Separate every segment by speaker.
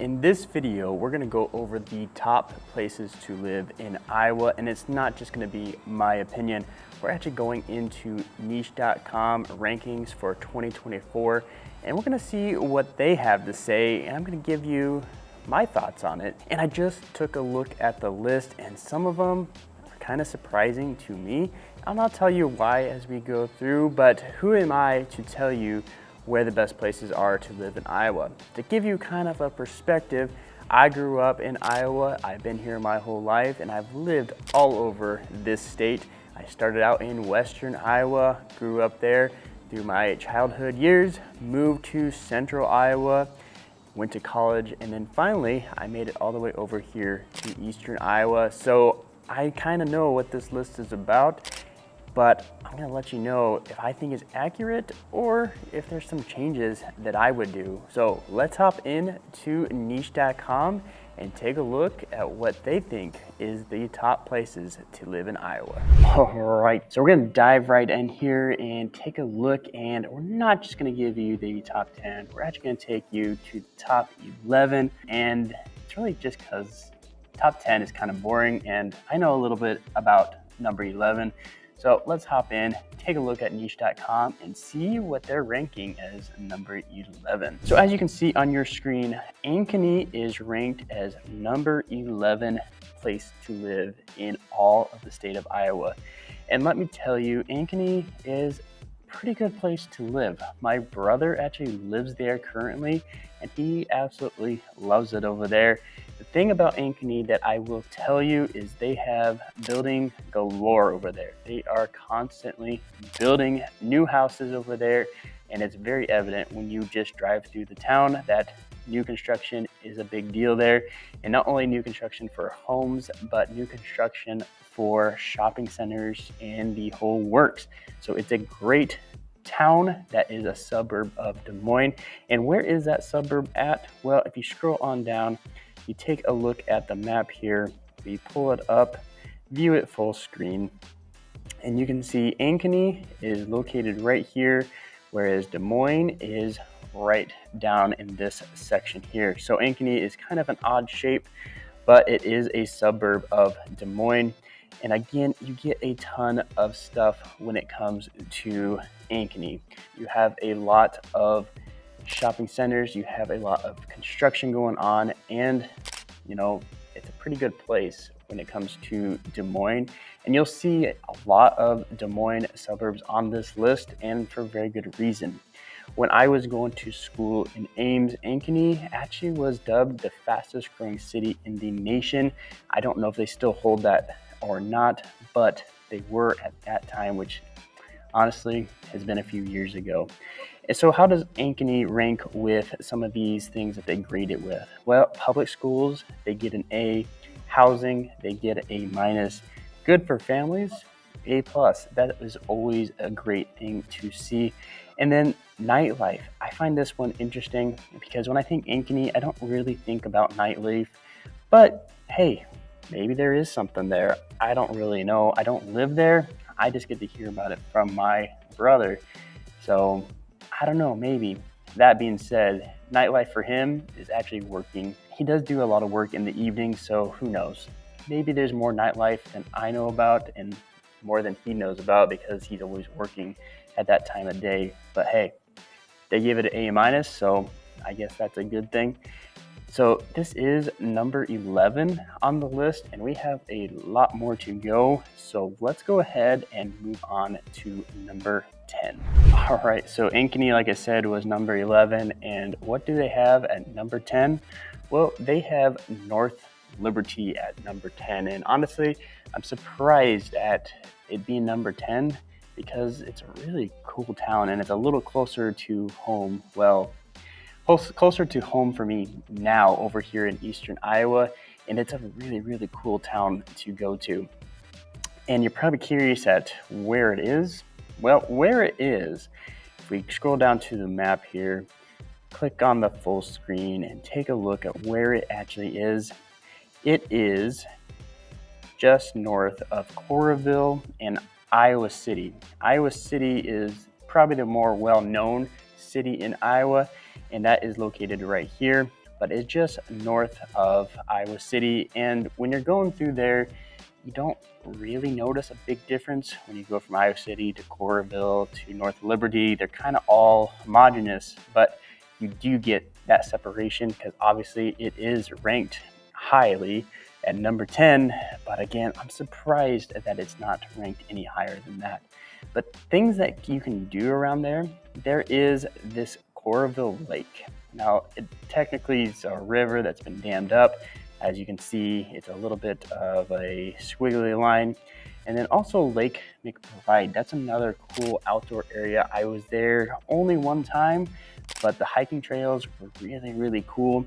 Speaker 1: In this video, we're gonna go over the top places to live in Iowa, and it's not just gonna be my opinion. We're actually going into niche.com rankings for 2024, and we're gonna see what they have to say, and I'm gonna give you my thoughts on it. And I just took a look at the list, and some of them are kind of surprising to me. I'll not tell you why as we go through, but who am I to tell you where the best places are to live in Iowa? To give you kind of a perspective, I grew up in Iowa. I've been here my whole life, and I've lived all over this state. I started out in western Iowa, grew up there through my childhood years, moved to central Iowa, went to college, and then finally I made it all the way over here to eastern Iowa. So I kind of know what this list is about, but I'm gonna let you know if I think it's accurate or if there's some changes that I would do. So let's hop in to niche.com and take a look at what they think is the top places to live in Iowa. All right, so we're gonna dive right in here and take a look, and we're not just gonna give you the top 10, we're actually gonna take you to the top 11, and it's really just because top 10 is kind of boring, and I know a little bit about number 11. So let's hop in, take a look at niche.com and see what they're ranking as number 11. So as you can see on your screen, Ankeny is ranked as number 11 place to live in all of the state of Iowa. And let me tell you, Ankeny is a pretty good place to live. My brother actually lives there currently, and he absolutely loves it over there. The thing about Ankeny that I will tell you is they have building galore over there. They are constantly building new houses over there, and it's very evident when you just drive through the town that new construction is a big deal there. And not only new construction for homes, but new construction for shopping centers and the whole works. So it's a great town that is a suburb of Des Moines. And where is that suburb at? Well, if you scroll on down, you take a look at the map here, we pull it up, view it full screen, and you can see Ankeny is located right here, whereas Des Moines is right down in this section here. So Ankeny is kind of an odd shape, but it is a suburb of Des Moines. And again, you get a ton of stuff when it comes to Ankeny. You have a lot of shopping centers, you have a lot of construction going on, and you know, it's a pretty good place when it comes to Des Moines. And you'll see a lot of Des Moines suburbs on this list, and for very good reason. When I was going to school in Ames, Ankeny actually was dubbed the fastest growing city in the nation. I don't know if they still hold that or not, but they were at that time, which honestly has been a few years ago. And so how does Ankeny rank with some of these things that they grade it with? Well, public schools, they get an A. Housing, they get an A-. Good for families, A+. That is always a great thing to see. And then nightlife. I find this one interesting because when I think Ankeny, I don't really think about nightlife, but hey, maybe there is something there. I don't really know. I don't live there. I just get to hear about it from my brother. So I don't know, maybe. That being said, nightlife for him is actually working. He does do a lot of work in the evening, so who knows? Maybe there's more nightlife than I know about and more than he knows about because he's always working at that time of day. But hey, they give it an A-, so I guess that's a good thing. So this is number 11 on the list, and we have a lot more to go. So let's go ahead and move on to number 10. All right, so Ankeny, like I said, was number 11, and what do they have at number 10? Well, they have North Liberty at number 10, and honestly, I'm surprised at it being number 10 because it's a really cool town, and it's a little closer to home. Well, closer to home for me now over here in eastern Iowa, and it's a really, really cool town to go to. And you're probably curious at where it is. Well, where it is, if we scroll down to the map here, click on the full screen and take a look at where it actually is. It is just north of Coralville and Iowa City. Iowa City is probably the more well-known city in Iowa, and that is located right here. but it's just north of Iowa City. And when you're going through there, you don't really notice a big difference when you go from Iowa City to Coralville to North Liberty. They're kind of all homogenous, but you do get that separation because obviously it is ranked highly at number 10. But again, I'm surprised that it's not ranked any higher than that. But things that you can do around there is this Coralville Lake. Now, it technically is a river that's been dammed up. As you can see, it's a little bit of a squiggly line. And then also Lake McBride. That's another cool outdoor area. I was there only one time, but the hiking trails were really, really cool.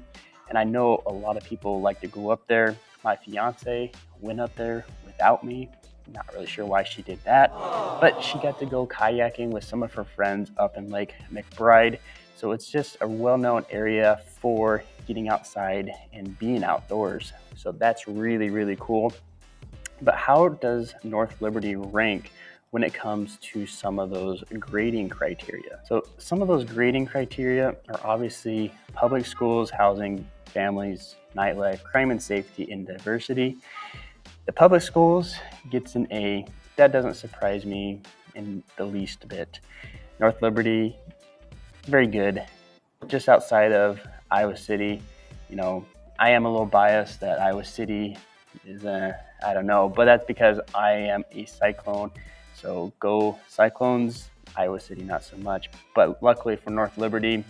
Speaker 1: And I know a lot of people like to go up there. My fiance went up there without me. Not really sure why she did that, but she got to go kayaking with some of her friends up in Lake McBride. So it's just a well-known area for getting outside and being outdoors. So that's really, really cool. But how does North Liberty rank when it comes to some of those grading criteria? So some of those grading criteria are obviously public schools, housing, families, nightlife, crime and safety, and diversity. The public schools gets an A. That doesn't surprise me in the least bit. North Liberty, very good. Just outside of Iowa City, I am a little biased that Iowa City is I don't know, but that's because I am a Cyclone. So go Cyclones. Iowa City, not so much. But luckily for North Liberty,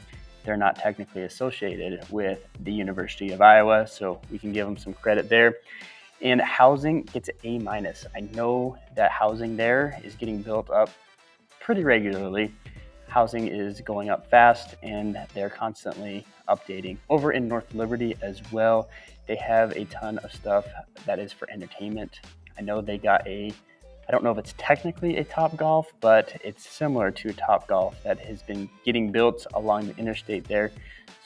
Speaker 1: they're not technically associated with the University of Iowa, so we can give them some credit there. And housing gets an A-. I know that housing there is getting built up pretty regularly. Housing is going up fast and they're constantly updating. Over in North Liberty as well, they have a ton of stuff that is for entertainment. I know they got I don't know if it's technically a Topgolf, but it's similar to a Topgolf that has been getting built along the interstate there.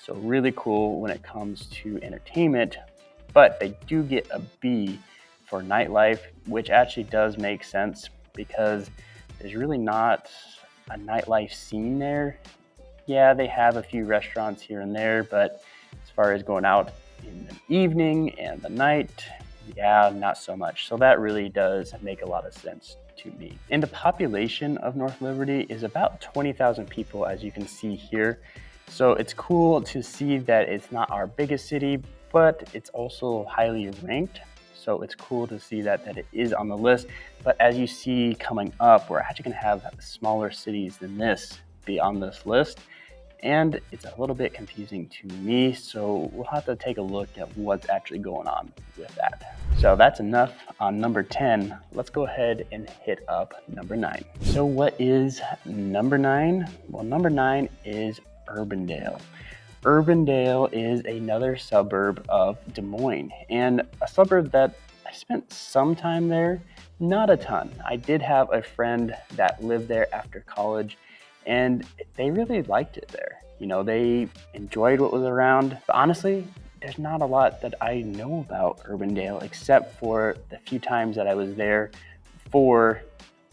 Speaker 1: So really cool when it comes to entertainment, but they do get a B for nightlife, which actually does make sense because there's really not a nightlife scene there. Yeah, they have a few restaurants here and there, but as far as going out in the evening and the night, yeah, not so much. So that really does make a lot of sense to me. And the population of North Liberty is about 20,000 people, as you can see here. So it's cool to see that it's not our biggest city, but it's also highly ranked. So it's cool to see that it is on the list. But as you see coming up, we're actually gonna have smaller cities than this be on this list. And it's a little bit confusing to me. So we'll have to take a look at what's actually going on with that. So that's enough on number 10. Let's go ahead and hit up number 9. So what is number 9? Well, number 9 is Urbandale. Urbandale is another suburb of Des Moines and a suburb that I spent some time there, not a ton. I did have a friend that lived there after college and they really liked it there. They enjoyed what was around, but honestly, there's not a lot that I know about Urbandale except for the few times that I was there for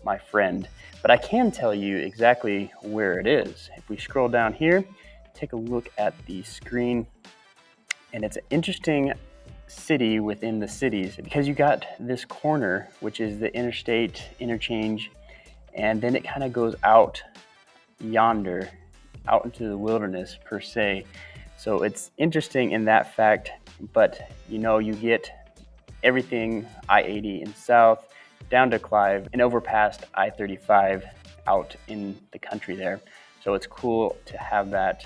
Speaker 1: my friend. But I can tell you exactly where it is. If we scroll down here, take a look at the screen, and it's an interesting city within the cities because you got this corner, which is the interstate interchange, and then it kind of goes out yonder, out into the wilderness per se. So it's interesting in that fact, but you get everything I-80 in south down to Clive and over past I-35 out in the country there. So it's cool to have that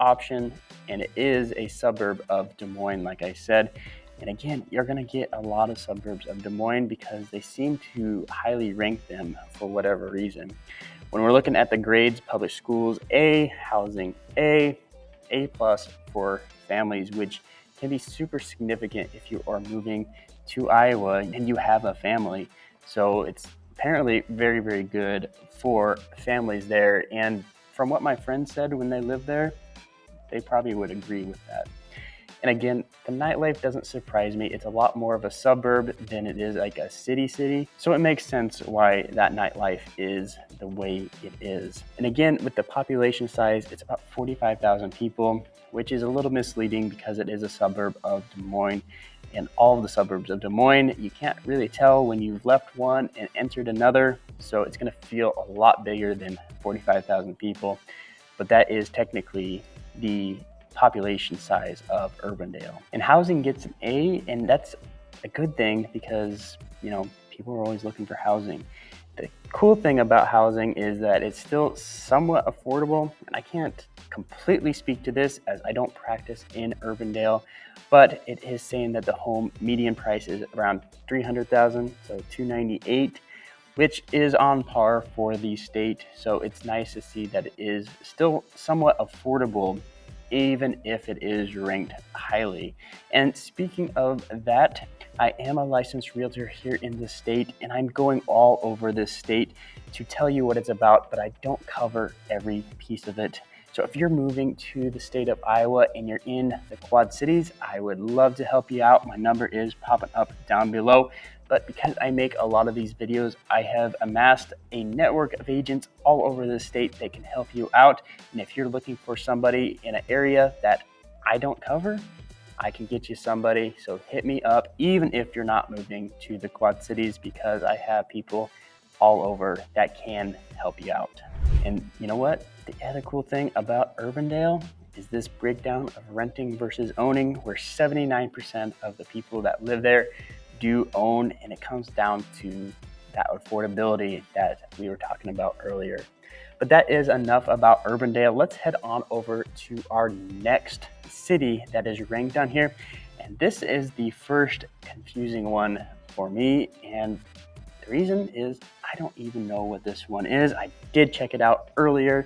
Speaker 1: option, and it is a suburb of Des Moines, like I said. And again, you're going to get a lot of suburbs of Des Moines because they seem to highly rank them for whatever reason. When we're looking at the grades, public schools, A, housing, A plus for families, which can be super significant if you are moving to Iowa and you have a family. So it's apparently very, very good for families there. And from what my friend said when they lived there, they probably would agree with that. And again, the nightlife doesn't surprise me. It's a lot more of a suburb than it is like a city. So it makes sense why that nightlife is the way it is. And again, with the population size, it's about 45,000 people, which is a little misleading because it is a suburb of Des Moines. And all of the suburbs of Des Moines, you can't really tell when you've left one and entered another. So it's going to feel a lot bigger than 45,000 people. But that is technically the population size of Urbandale. And housing gets an A, and that's a good thing because, you know, people are always looking for housing. The cool thing about housing is that it's still somewhat affordable, and I can't completely speak to this as I don't practice in Urbandale, but it is saying that the home median price is around $300,000, so $298,000, which is on par for the state. So it's nice to see that it is still somewhat affordable, even if it is ranked highly. And speaking of that, I am a licensed realtor here in the state, and I'm going all over this state to tell you what it's about, but I don't cover every piece of it. So if you're moving to the state of Iowa and you're in the Quad Cities, I would love to help you out. My number is popping up down below. But because I make a lot of these videos, I have amassed a network of agents all over the state that can help you out. And if you're looking for somebody in an area that I don't cover, I can get you somebody. So hit me up, even if you're not moving to the Quad Cities, because I have people all over that can help you out. And you know what? The other cool thing about Urbandale is this breakdown of renting versus owning, where 79% of the people that live there do own, and it comes down to that affordability that we were talking about earlier. But that is enough about Urbandale. Let's head on over to our next city that is ranked on here. And this is the first confusing one for me. And the reason is I don't even know what this one is. I did check it out earlier.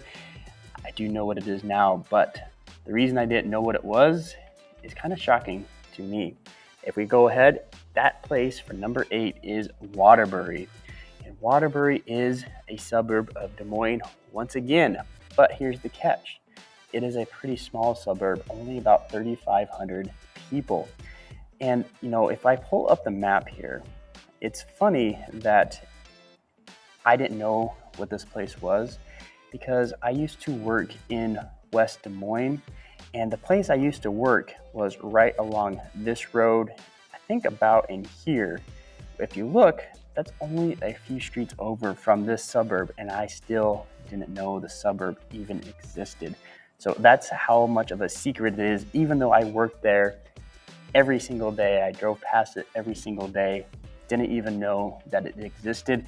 Speaker 1: I do know what it is now, but the reason I didn't know what it was is kind of shocking to me. If we go ahead, that place for number 8 is Waterbury. And Waterbury is a suburb of Des Moines once again, but here's the catch. It is a pretty small suburb, only about 3,500 people. And you know, if I pull up the map here, it's funny that I didn't know what this place was because I used to work in West Des Moines, and the place I used to work was right along this road, I think about in here. If you look, that's only a few streets over from this suburb, and I still didn't know the suburb even existed. So that's how much of a secret it is, even though I worked there every single day. I drove past it every single day, didn't even know that it existed.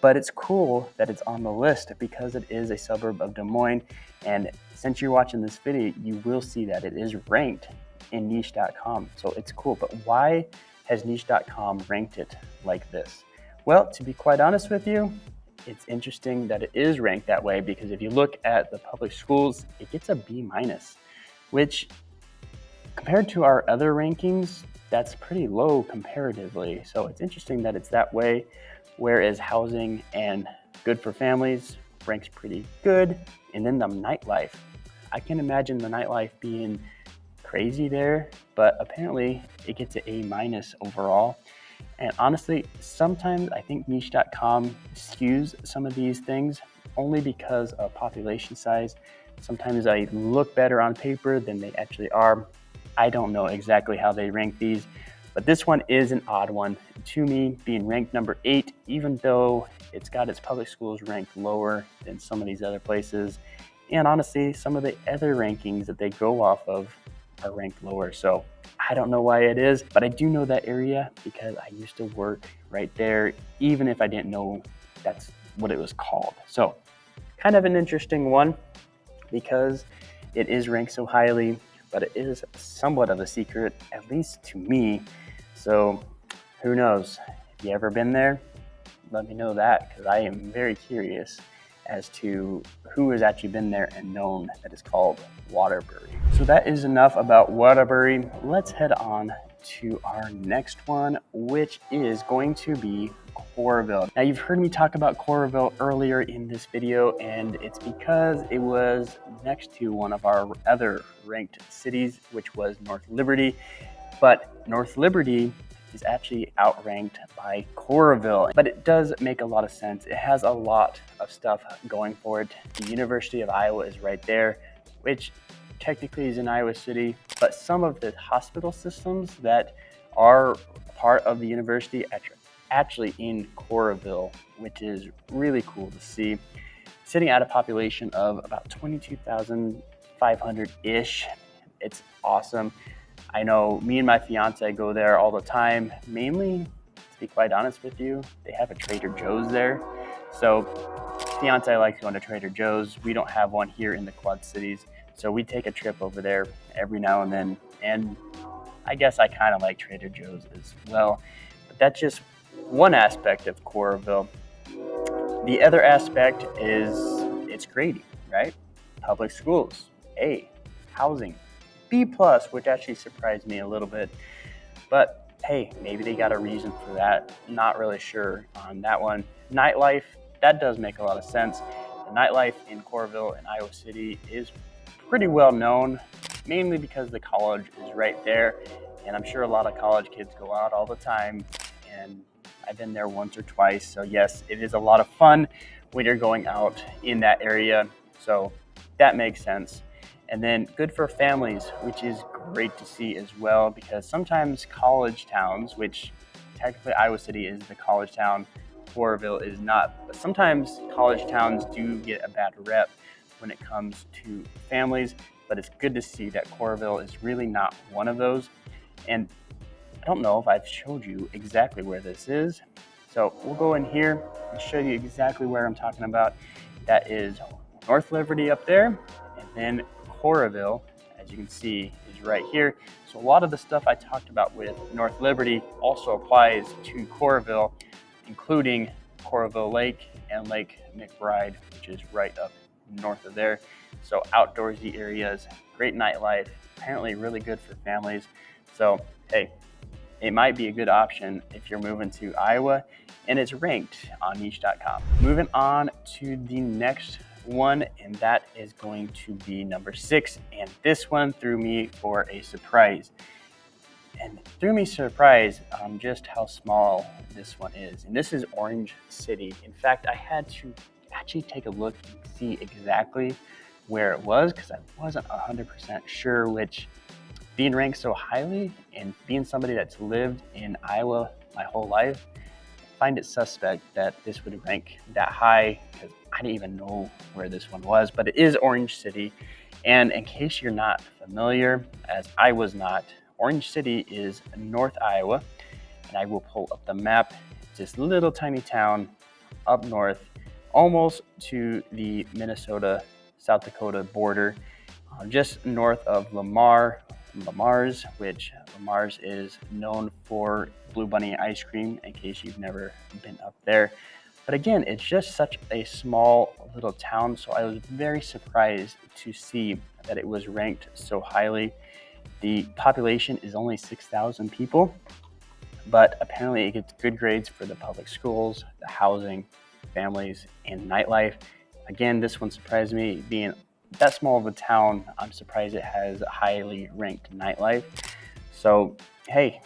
Speaker 1: But it's cool that it's on the list because it is a suburb of Des Moines. And since you're watching this video, you will see that it is ranked in niche.com. So it's cool. But why has niche.com ranked it like this? Well, to be quite honest with you, it's interesting that it is ranked that way because if you look at the public schools, it gets a B-, which compared to our other rankings, that's pretty low comparatively. So it's interesting that it's that way, whereas housing and good for families ranks pretty good. And then the nightlife. I can imagine the nightlife being crazy there, but apparently it gets an A- overall. And honestly, sometimes I think niche.com skews some of these things only because of population size. Sometimes I look better on paper than they actually are. I don't know exactly how they rank these, but this one is an odd one to me, being ranked number 8, even though it's got its public schools ranked lower than some of these other places. And honestly, some of the other rankings that they go off of are ranked lower. So I don't know why it is, but I do know that area because I used to work right there, even if I didn't know that's what it was called. So kind of an interesting one because it is ranked so highly, but it is somewhat of a secret, at least to me. So who knows? Have you ever been there? Let me know that because I am very curious as to who has actually been there and known that it's called Waterbury. So that is enough about Waterbury. Let's head on to our next one, which is going to be Coralville. Now, you've heard me talk about Coralville earlier in this video, and it's because it was next to one of our other ranked cities, which was North Liberty. But North Liberty is actually outranked by Coralville, but it does make a lot of sense. It has a lot of stuff going for it. The University of Iowa is right there, which technically is in Iowa City, but some of the hospital systems that are part of the university are actually in Coralville, which is really cool to see. Sitting at a population of about 22,500-ish. It's awesome. I know me and my fiance go there all the time. Mainly, to be quite honest with you, they have a Trader Joe's there. So fiance likes going to Trader Joe's. We don't have one here in the Quad Cities. So we take a trip over there every now and then. And I guess I kind of like Trader Joe's as well. But that's just one aspect of Coralville. The other aspect is it's grading, right? Public schools, A. Housing, B+, which actually surprised me a little bit. But hey, maybe they got a reason for that. Not really sure on that one. Nightlife, that does make a lot of sense. The nightlife in Coralville and Iowa City is pretty well known, mainly because the college is right there. And I'm sure a lot of college kids go out all the time. And I've been there once or twice. So yes, it is a lot of fun when you're going out in that area. So that makes sense. And then good for families, which is great to see as well, because sometimes college towns, which technically Iowa City is the college town, Coralville is not, but sometimes college towns do get a bad rep when it comes to families, but it's good to see that Coralville is really not one of those. And I don't know if I've showed you exactly where this is. So we'll go in here and show you exactly where I'm talking about. That is North Liberty up there, and then Coralville, as you can see, is right here. So a lot of the stuff I talked about with North Liberty also applies to Coralville, including Coralville Lake and Lake McBride, which is right up north of there. So outdoorsy areas, great nightlife, apparently really good for families. So hey, it might be a good option if you're moving to Iowa, and it's ranked on niche.com. Moving on to the next one, and that is going to be number 6. And this one threw me for a surprise. And threw me surprise on just how small this one is. And this is Orange City. In fact, I had to actually take a look and see exactly where it was, because I wasn't 100% sure, which being ranked so highly and being somebody that's lived in Iowa my whole life, I find it suspect that this would rank that high, because I didn't even know where this one was. But it is Orange City. And in case you're not familiar, as I was not, Orange City is North Iowa. And I will pull up the map. It's this little tiny town up north, almost to the Minnesota, South Dakota border, just north of Lamar's, which Lamar's is known for Blue Bunny ice cream, in case you've never been up there. But again, it's just such a small little town, so I was very surprised to see that it was ranked so highly. The population is only 6,000 people, but apparently it gets good grades for the public schools, the housing, families, and nightlife. Again, this one surprised me. Being that small of a town, I'm surprised it has a highly ranked nightlife. So hey,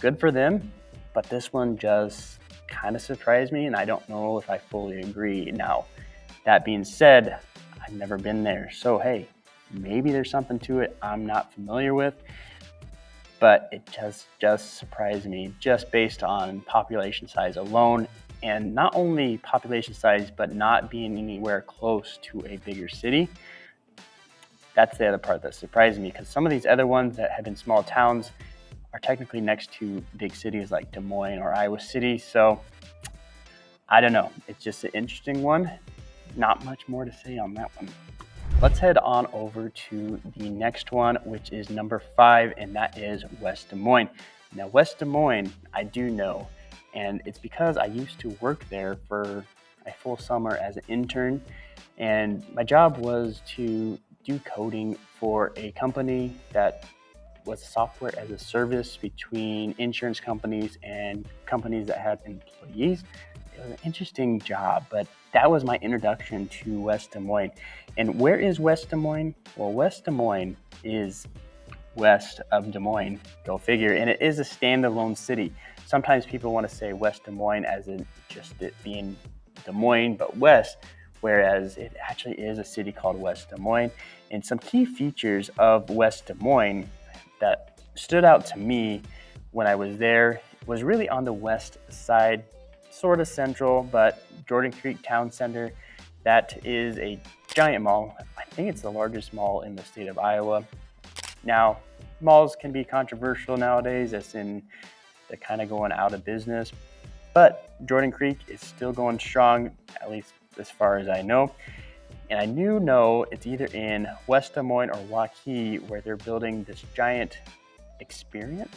Speaker 1: good for them, but this one just kind of surprised me, and I don't know if I fully agree. Now, that being said, I've never been there, so hey, maybe there's something to it I'm not familiar with, but it just surprised me just based on population size alone. And not only population size, but not being anywhere close to a bigger city. That's the other part that surprised me, because some of these other ones that have been small towns are technically next to big cities like Des Moines or Iowa City. So I don't know. It's just an interesting one. Not much more to say on that one. Let's head on over to the next one, which is number 5, and that is West Des Moines. Now, West Des Moines, I do know. And it's because I used to work there for a full summer as an intern. And my job was to do coding for a company that was software as a service between insurance companies and companies that had employees. It was an interesting job, but that was my introduction to West Des Moines. And where is West Des Moines? Well, West Des Moines is west of Des Moines, go figure, and it is a standalone city. Sometimes people want to say West Des Moines as in just it being Des Moines, but west, whereas it actually is a city called West Des Moines. And some key features of West Des Moines that stood out to me when I was there was really on the west side, sort of central, but Jordan Creek Town Center, that is a giant mall. I think it's the largest mall in the state of Iowa. Now, malls can be controversial nowadays, as in they're kind of going out of business, but Jordan Creek is still going strong, at least as far as I know. And I do know it's either in West Des Moines or Waukee where they're building this giant experience,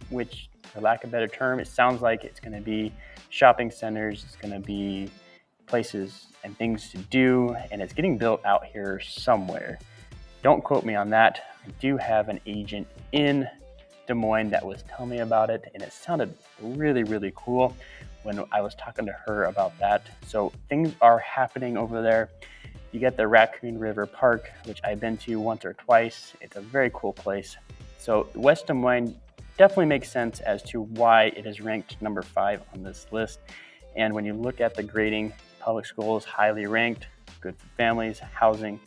Speaker 1: which, for lack of a better term, it sounds like it's going to be shopping centers, it's going to be places and things to do, and it's getting built out here somewhere. Don't quote me on that. I do have an agent in Des Moines that was telling me about it, and it sounded really, really cool when I was talking to her about that. So things are happening over there. You get the Raccoon River Park, which I've been to once or twice. It's a very cool place. So West Des Moines definitely makes sense as to why it is ranked number 5 on this list. And when you look at the grading, public schools highly ranked, good for families, housing,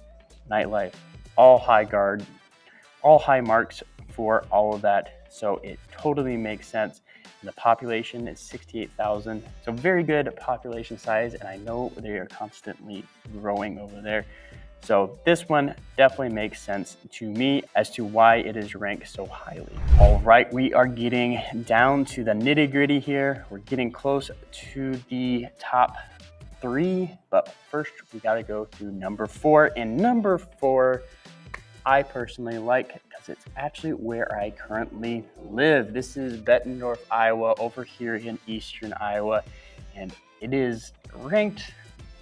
Speaker 1: nightlife, all high marks for all of that. So it totally makes sense. And the population is 68,000. So very good population size. And I know they are constantly growing over there. So this one definitely makes sense to me as to why it is ranked so highly. All right, we are getting down to the nitty gritty here. We're getting close to the top 3, but first we gotta go through number 4. And number 4, I personally like because it's actually where I currently live. This is Bettendorf, Iowa, over here in eastern Iowa, and it is ranked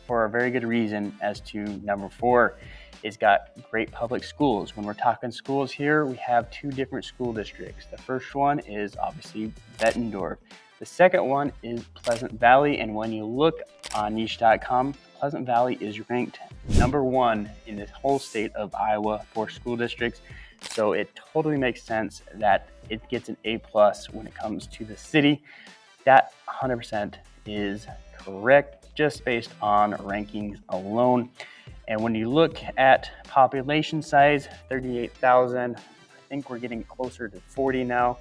Speaker 1: for a very good reason as to number 4. It's got great public schools. When we're talking schools here, we have 2 different school districts. The first one is obviously Bettendorf. The second one is Pleasant Valley, and when you look on niche.com, Pleasant Valley is ranked number 1 in this whole state of Iowa for school districts. So it totally makes sense that it gets an A+ when it comes to the city. That 100% is correct, just based on rankings alone. And when you look at population size, 38,000, I think we're getting closer to 40 now.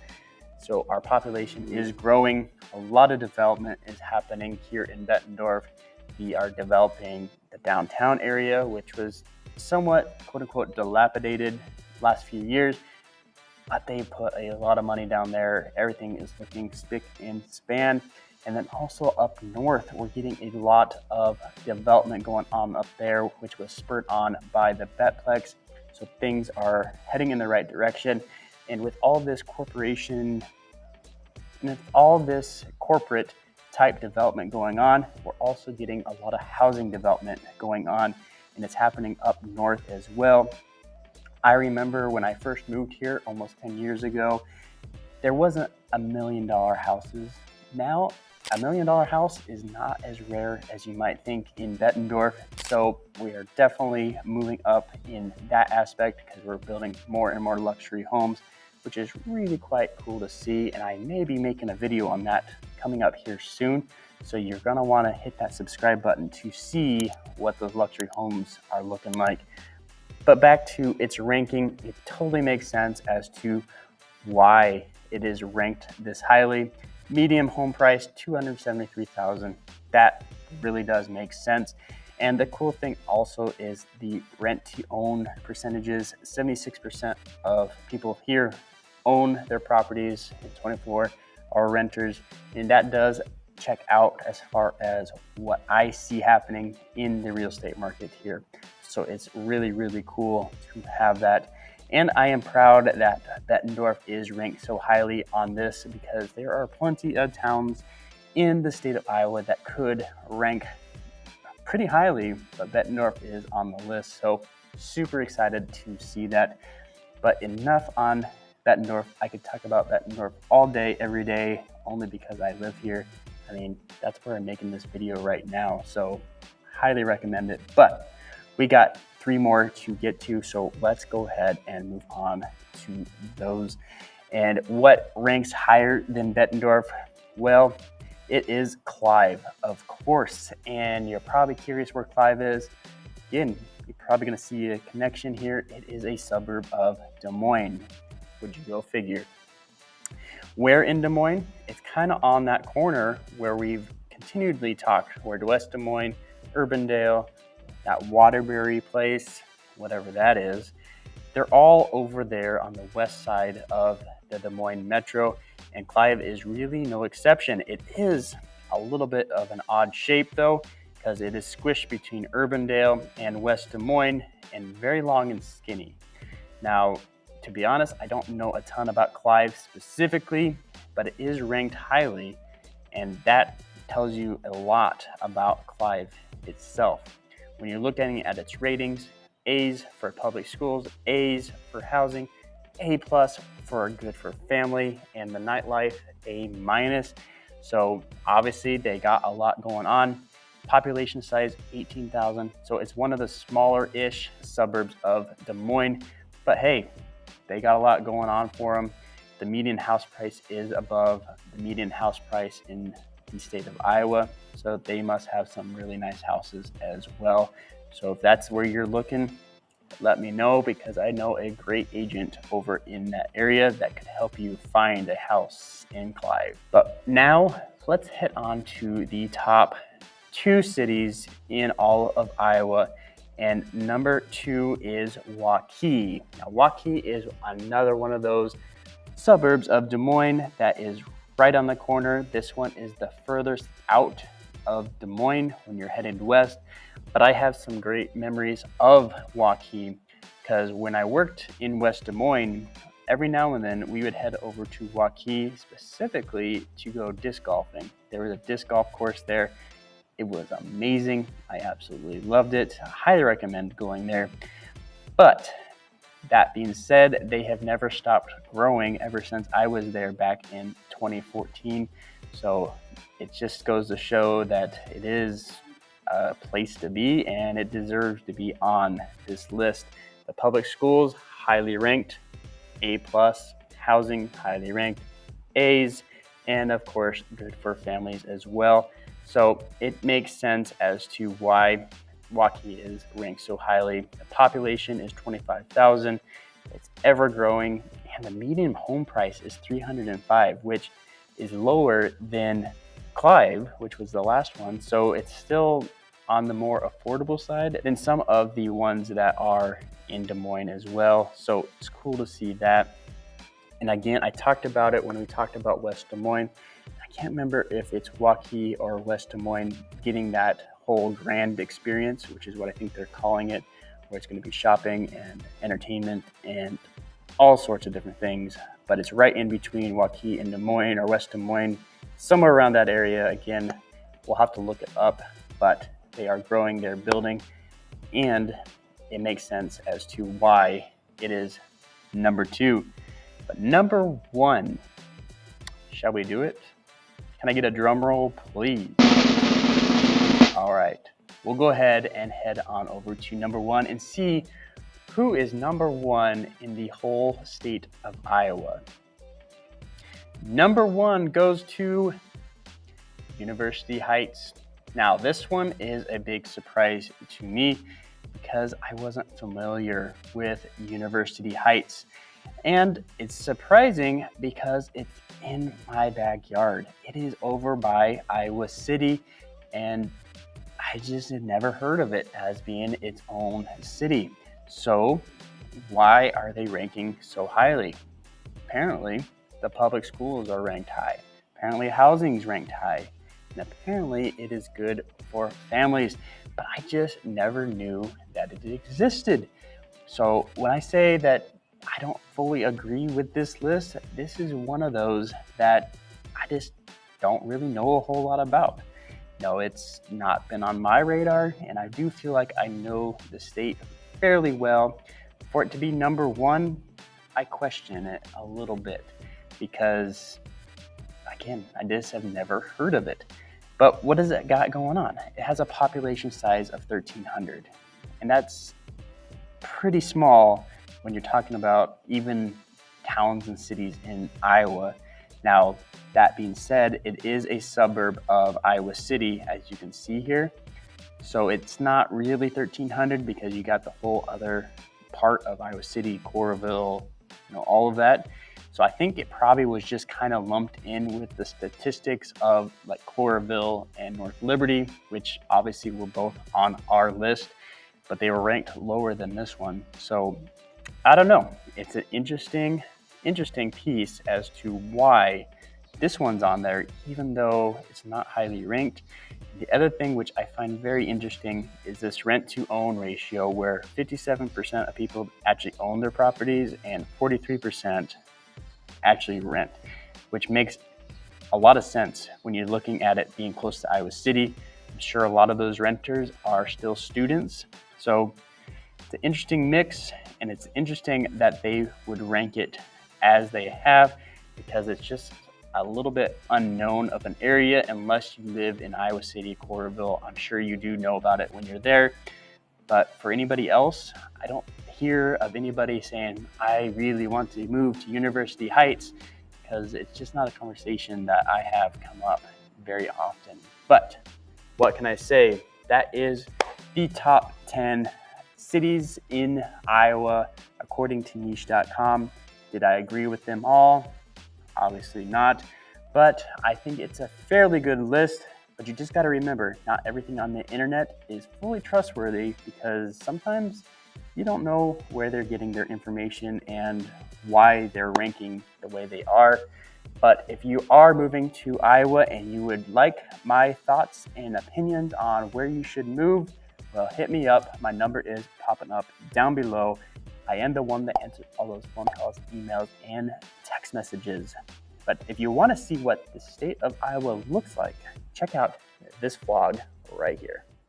Speaker 1: So our population is growing. A lot of development is happening here in Bettendorf. We are developing the downtown area, which was somewhat quote unquote dilapidated last few years, but they put a lot of money down there. Everything is looking spick and span. And then also up north, we're getting a lot of development going on up there, which was spurred on by the Betplex. So things are heading in the right direction. And with all this corporate type development going on, we're also getting a lot of housing development going on, and it's happening up north as well. I remember when I first moved here almost 10 years ago, there wasn't $1 million houses. Now, $1 million house is not as rare as you might think in Bettendorf. So we are definitely moving up in that aspect because we're building more and more luxury homes, which is really quite cool to see. And I may be making a video on that coming up here soon. So you're gonna wanna hit that subscribe button to see what those luxury homes are looking like. But back to its ranking, it totally makes sense as to why it is ranked this highly. Medium home price, $273,000. That really does make sense. And the cool thing also is the rent to own percentages. 76% of people here own their properties, and 24 are renters. And that does check out as far as what I see happening in the real estate market here. So it's really, really cool to have that. And I am proud that Bettendorf is ranked so highly on this because there are plenty of towns in the state of Iowa that could rank pretty highly, but Bettendorf is on the list. So super excited to see that. But enough on Bettendorf. I could talk about Bettendorf all day, every day, only because I live here. I mean, that's where I'm making this video right now, so highly recommend it. But we got 3 more to get to, so let's go ahead and move on to those. And what ranks higher than Bettendorf? Well, it is Clive, of course. And you're probably curious where Clive is. Again, you're probably going to see a connection here. It is a suburb of Des Moines. Would you go figure? Where in Des Moines? It's kind of on that corner where we've continually talked, where West Des Moines, Urbandale, that Waterbury place, whatever that is. They're all over there on the west side of the Des Moines Metro, and Clive is really no exception. It is a little bit of an odd shape though, because it is squished between Urbandale and West Des Moines and very long and skinny. Now, to be honest, I don't know a ton about Clive specifically, but it is ranked highly, and that tells you a lot about Clive itself. When you're looking at its ratings, A's for public schools, A's for housing, A+ for good for family, and the nightlife, A-. So obviously they got a lot going on. Population size 18,000, so it's one of the smaller-ish suburbs of Des Moines, but hey, they got a lot going on for them. The median house price is above the median house price in the state of Iowa, so they must have some really nice houses as well. So if that's where you're looking, let me know, because I know a great agent over in that area that could help you find a house in Clive. But now let's head on to the top 2 cities in all of Iowa. And number 2 is Waukee. Now, Waukee is another one of those suburbs of Des Moines that is right on the corner. This one is the furthest out of Des Moines when you're heading west. But I have some great memories of Waukee, because when I worked in West Des Moines, every now and then we would head over to Waukee specifically to go disc golfing. There was a disc golf course there. It was amazing. I absolutely loved it. I highly recommend going there. But that being said, they have never stopped growing ever since I was there back in 2014. So it just goes to show that it is a place to be, and it deserves to be on this list. The public schools, highly ranked, A+, housing, highly ranked, A's, and of course, good for families as well. So it makes sense as to why Waukee is ranked so highly. The population is 25,000. It's ever growing, and the median home price is $305,000, which is lower than Clive, which was the last one. So it's still on the more affordable side than some of the ones that are in Des Moines as well. So it's cool to see that. And again, I talked about it when we talked about West Des Moines. I can't remember if it's Waukee or West Des Moines getting that whole grand experience, which is what I think they're calling it, where it's going to be shopping and entertainment and all sorts of different things. But it's right in between Waukee and Des Moines, or West Des Moines, somewhere around that area. Again, we'll have to look it up, but they are growing, they're building, and it makes sense as to why it is number 2. But number 1, shall we do it? Can I get a drum roll, please? All right, we'll go ahead and head on over to number 1 and see who is number 1 in the whole state of Iowa. Number 1 goes to University Heights. Now, this one is a big surprise to me because I wasn't familiar with University Heights. And it's surprising because it's in my backyard. It is over by Iowa City, and I just had never heard of it as being its own city. So why are they ranking so highly? Apparently, the public schools are ranked high. Apparently, housing is ranked high. And apparently, it is good for families. But I just never knew that it existed. So when I say that I don't fully agree with this list, this is one of those that I just don't really know a whole lot about. No, it's not been on my radar, and I do feel like I know the state fairly well. For it to be number 1, I question it a little bit because, again, I just have never heard of it. But what does it got going on? It has a population size of 1,300, and that's pretty small when you're talking about even towns and cities in Iowa. Now, that being said, it is a suburb of Iowa City, as you can see here. So it's not really 1,300 because you got the whole other part of Iowa City, Coralville, all of that. So I think it probably was just kind of lumped in with the statistics of like Coralville and North Liberty, which obviously were both on our list, but they were ranked lower than this one. So I don't know. It's an interesting piece as to why this one's on there, even though it's not highly ranked. The other thing which I find very interesting is this rent to own ratio, where 57% of people actually own their properties and 43% actually rent, which makes a lot of sense when you're looking at it being close to Iowa City. I'm sure a lot of those renters are still students. So it's an interesting mix, and it's interesting that they would rank it as they have, because it's just a little bit unknown of an area unless you live in Iowa City, Coralville. I'm sure you do know about it when you're there. But for anybody else, I don't hear of anybody saying, I really want to move to University Heights, because it's just not a conversation that I have come up very often. But what can I say? That is the top 10 cities in Iowa according to niche.com. Did I agree with them all? Obviously not, but I think it's a fairly good list. But you just got to remember, not everything on the internet is fully trustworthy, because sometimes you don't know where they're getting their information and why they're ranking the way they are. But if you are moving to Iowa and you would like my thoughts and opinions on where you should move, well, hit me up. My number is popping up down below. I am the one that answers all those phone calls, emails, and text messages. But if you want to see what the state of Iowa looks like, check out this vlog right here.